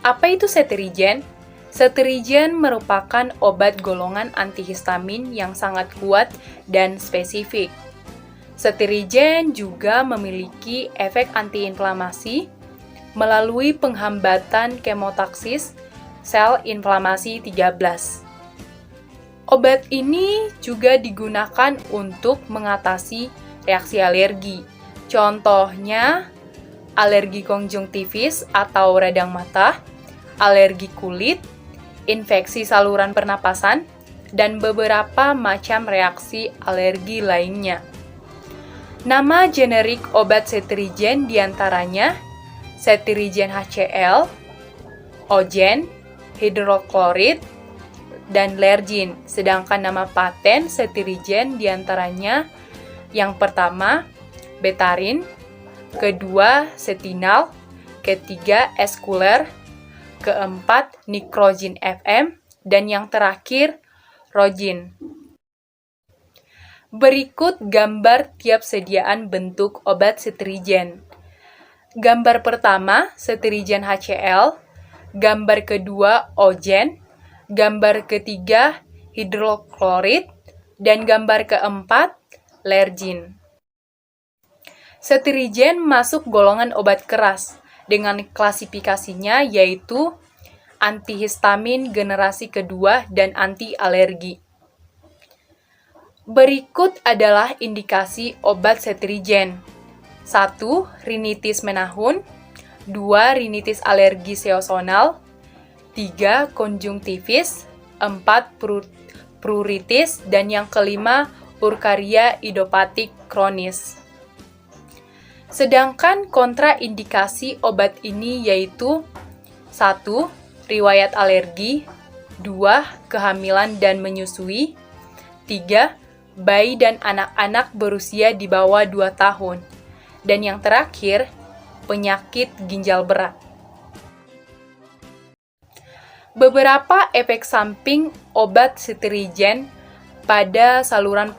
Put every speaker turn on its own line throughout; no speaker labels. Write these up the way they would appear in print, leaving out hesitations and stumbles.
Apa itu cetirizine? Cetirizine merupakan obat golongan antihistamin yang sangat kuat dan spesifik. Cetirizine juga memiliki efek antiinflamasi melalui penghambatan kemotaksis sel inflamasi 13. Obat ini juga digunakan untuk mengatasi reaksi alergi. Contohnya, alergi konjungtivis atau radang mata, alergi kulit, infeksi saluran pernapasan, dan beberapa macam reaksi alergi lainnya. Nama generik obat cetirizine diantaranya cetirizine HCl, Ogen, hidroklorid, dan Lergin. Sedangkan nama paten cetirizine diantaranya yang pertama Betarin, kedua Setinal, ketiga Eskuler, keempat Nikrozin FM, dan yang terakhir Rogin. Berikut gambar tiap sediaan bentuk obat cetirizine. Gambar pertama cetirizine HCl, gambar kedua Ogen, gambar ketiga hidroklorid, dan gambar keempat Lergin. Cetirizine masuk golongan obat keras dengan klasifikasinya yaitu antihistamin generasi kedua dan anti alergi. Berikut adalah indikasi obat cetirizine. 1. Rinitis menahun, 2. Rinitis alergi seasonal, 3. Konjungtivis, 4. Pruritis, dan yang kelima urkaria idiopatik kronis. Sedangkan kontraindikasi obat ini yaitu 1. Riwayat alergi, 2. Kehamilan dan menyusui, 3. Bayi dan anak-anak berusia di bawah 2 tahun, dan yang terakhir, penyakit ginjal berat. Beberapa efek samping obat cetirizine pada saluran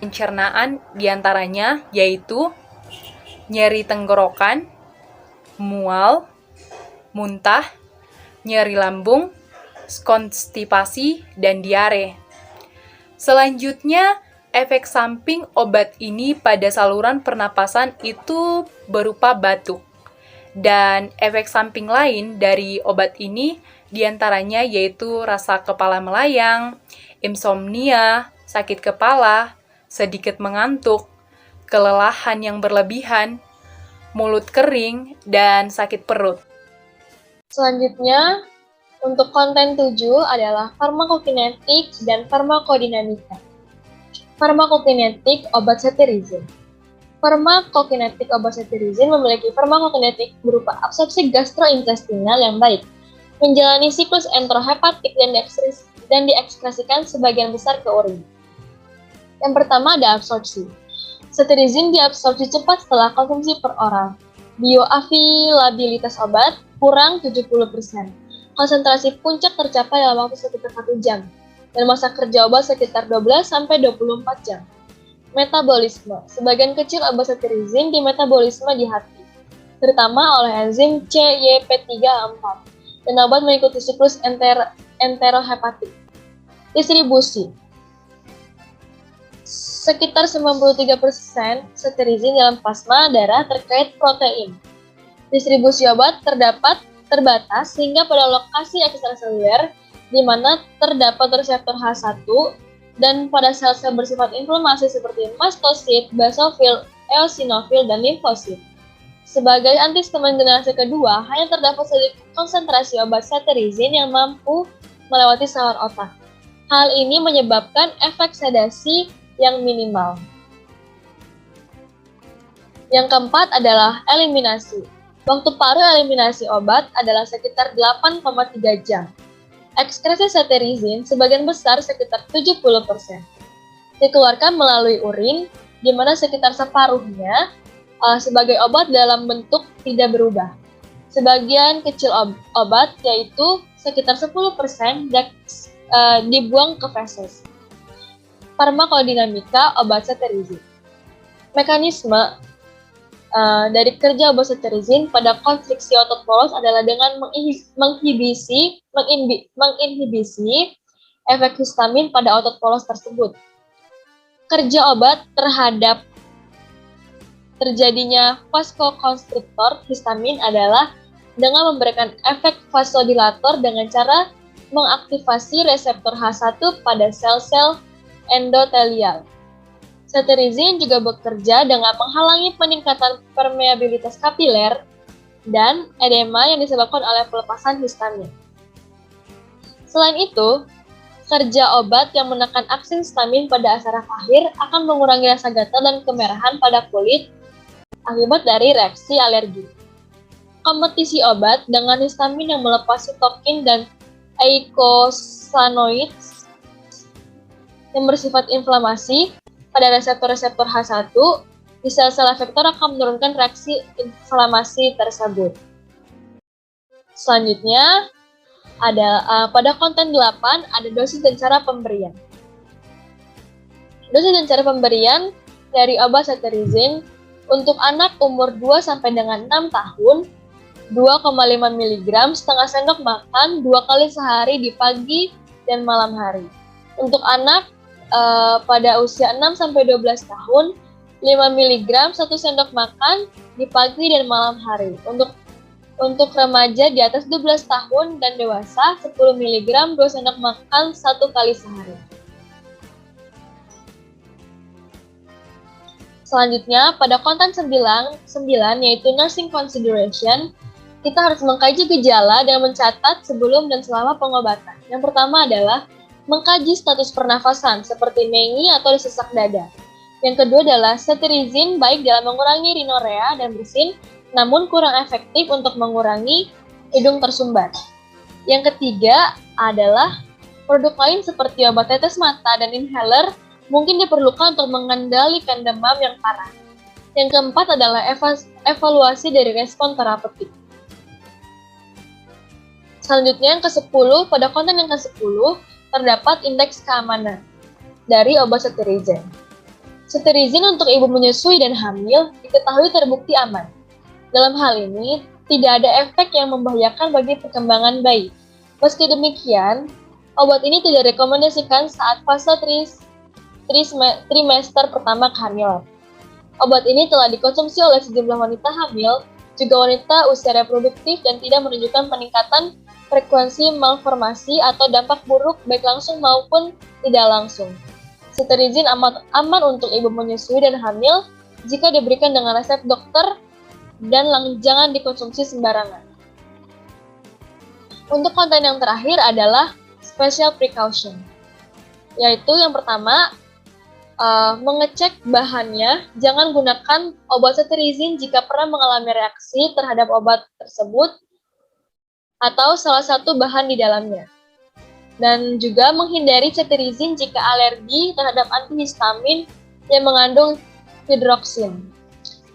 pencernaan diantaranya yaitu nyeri tenggorokan, mual, muntah, nyeri lambung, konstipasi, dan diare. Selanjutnya, efek samping obat ini pada saluran pernapasan itu berupa batuk. Dan efek samping lain dari obat ini diantaranya yaitu rasa kepala melayang, insomnia, sakit kepala, sedikit mengantuk, kelelahan yang berlebihan, mulut kering, dan sakit perut.
Selanjutnya, untuk konten 7 adalah farmakokinetik dan farmakodinamika. Farmakokinetik obat cetirizine. Farmakokinetik obat cetirizine memiliki farmakokinetik berupa absorpsi gastrointestinal yang baik, menjalani siklus enterohepatik dan diekspresikan sebagian besar ke urin. Yang pertama ada absorpsi. Cetirizine diabsorpsi cepat setelah konsumsi per oral. Bioavailabilitas obat kurang 70%. Konsentrasi puncak tercapai dalam waktu sekitar 1 jam. Dan masa kerja obat sekitar 12-24 jam. Metabolisme. Sebagian kecil obat cetirizine dimetabolisme di hati, terutama oleh enzim CYP3A4. Dan obat mengikuti siklus enterohepatik. Distribusi. Sekitar 93% cetirizine dalam plasma darah terkait protein. Distribusi obat terbatas sehingga pada lokasi ekstraseluler di mana terdapat reseptor H1 dan pada sel-sel bersifat inflamasi seperti mastosit, basofil, eosinofil, dan limfosit. Sebagai antihistamin generasi kedua, hanya terdapat sedikit konsentrasi obat cetirizine yang mampu melewati saluran otak. Hal ini menyebabkan efek sedasi yang minimal. Yang keempat adalah eliminasi. Waktu paruh eliminasi obat adalah sekitar 8,3 jam. Ekskresi cetirizine sebagian besar sekitar 70% dikeluarkan melalui urin, di mana sekitar separuhnya sebagai obat dalam bentuk tidak berubah. Sebagian kecil obat, yaitu sekitar 10% dibuang ke feses. Farmakodinamika obat cetirizine. Mekanisme dari kerja obat cetirizin pada konstriksi otot polos adalah dengan menginhibisi efek histamin pada otot polos tersebut. Kerja obat terhadap terjadinya vasokonstriktor histamin adalah dengan memberikan efek vasodilator dengan cara mengaktifasi reseptor H1 pada sel-sel endotelial. Cetirizin juga bekerja dengan menghalangi peningkatan permeabilitas kapiler dan edema yang disebabkan oleh pelepasan histamin. Selain itu, kerja obat yang menekan aksi histamin pada saraf akhir akan mengurangi rasa gatal dan kemerahan pada kulit akibat dari reaksi alergi. Kompetisi obat dengan histamin yang melepas sitokin dan eicosanoids yang bersifat inflamasi pada reseptor-reseptor H1 di sel-sel efektor akan menurunkan reaksi inflamasi tersebut. Selanjutnya, pada konten 8 ada dosis dan cara pemberian. Dosis dan cara pemberian dari obat cetirizin untuk anak umur 2 sampai dengan 6 tahun 2,5 mg setengah sendok makan 2 kali sehari di pagi dan malam hari. Untuk anak pada usia 6 sampai 12 tahun 5 mg 1 sendok makan di pagi dan malam hari. Untuk remaja di atas 12 tahun dan dewasa 10 mg 2 sendok makan 1 kali sehari. Selanjutnya pada konten 9 yaitu nursing consideration, kita harus mengkaji gejala dan mencatat sebelum dan selama pengobatan. Yang pertama adalah mengkaji status pernafasan seperti mengi atau sesak dada. Yang kedua adalah cetirizin baik dalam mengurangi rinorea dan bersin, namun kurang efektif untuk mengurangi hidung tersumbat. Yang ketiga adalah produk lain seperti obat tetes mata dan inhaler mungkin diperlukan untuk mengendalikan demam yang parah. Yang keempat adalah evaluasi dari respon terapeutik. Selanjutnya yang ke-10, pada konten yang ke-10 terdapat indeks keamanan dari obat cetirizin. Cetirizin untuk ibu menyusui dan hamil diketahui terbukti aman. Dalam hal ini, tidak ada efek yang membahayakan bagi perkembangan bayi. Meski demikian, obat ini tidak direkomendasikan saat fase trimester pertama kehamilan. Obat ini telah dikonsumsi oleh sejumlah wanita hamil, juga wanita usia reproduktif dan tidak menunjukkan peningkatan frekuensi malformasi atau dampak buruk baik langsung maupun tidak langsung. Cetirizin aman untuk ibu menyusui dan hamil jika diberikan dengan resep dokter dan jangan dikonsumsi sembarangan. Untuk konten yang terakhir adalah special precaution, yaitu yang pertama, mengecek bahannya. Jangan gunakan obat cetirizin jika pernah mengalami reaksi terhadap obat tersebut atau salah satu bahan di dalamnya. Dan juga menghindari cetirizin jika alergi terhadap antihistamin yang mengandung hidroksin.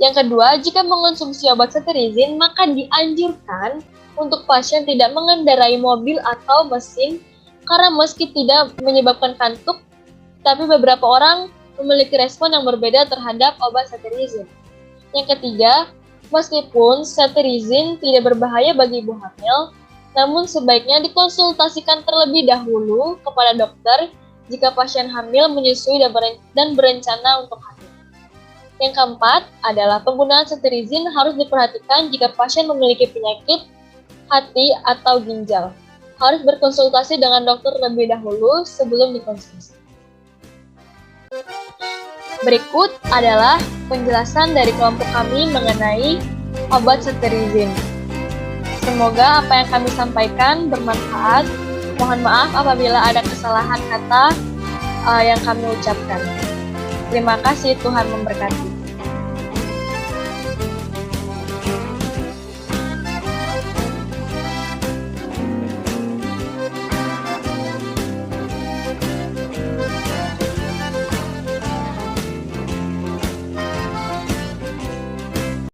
Yang kedua, jika mengonsumsi obat cetirizin, maka dianjurkan untuk pasien tidak mengendarai mobil atau mesin karena meski tidak menyebabkan kantuk, tapi beberapa orang memiliki respon yang berbeda terhadap obat cetirizin. Yang ketiga, meskipun cetirizin tidak berbahaya bagi ibu hamil, namun sebaiknya dikonsultasikan terlebih dahulu kepada dokter jika pasien hamil menyusui dan berencana untuk hamil. Yang keempat adalah penggunaan cetirizin harus diperhatikan jika pasien memiliki penyakit hati atau ginjal. Harus berkonsultasi dengan dokter terlebih dahulu sebelum dikonsumsi. Berikut adalah penjelasan dari kelompok kami mengenai obat cetirizin. Semoga apa yang kami sampaikan bermanfaat. Mohon maaf apabila ada kesalahan kata yang kami ucapkan. Terima kasih, Tuhan memberkati.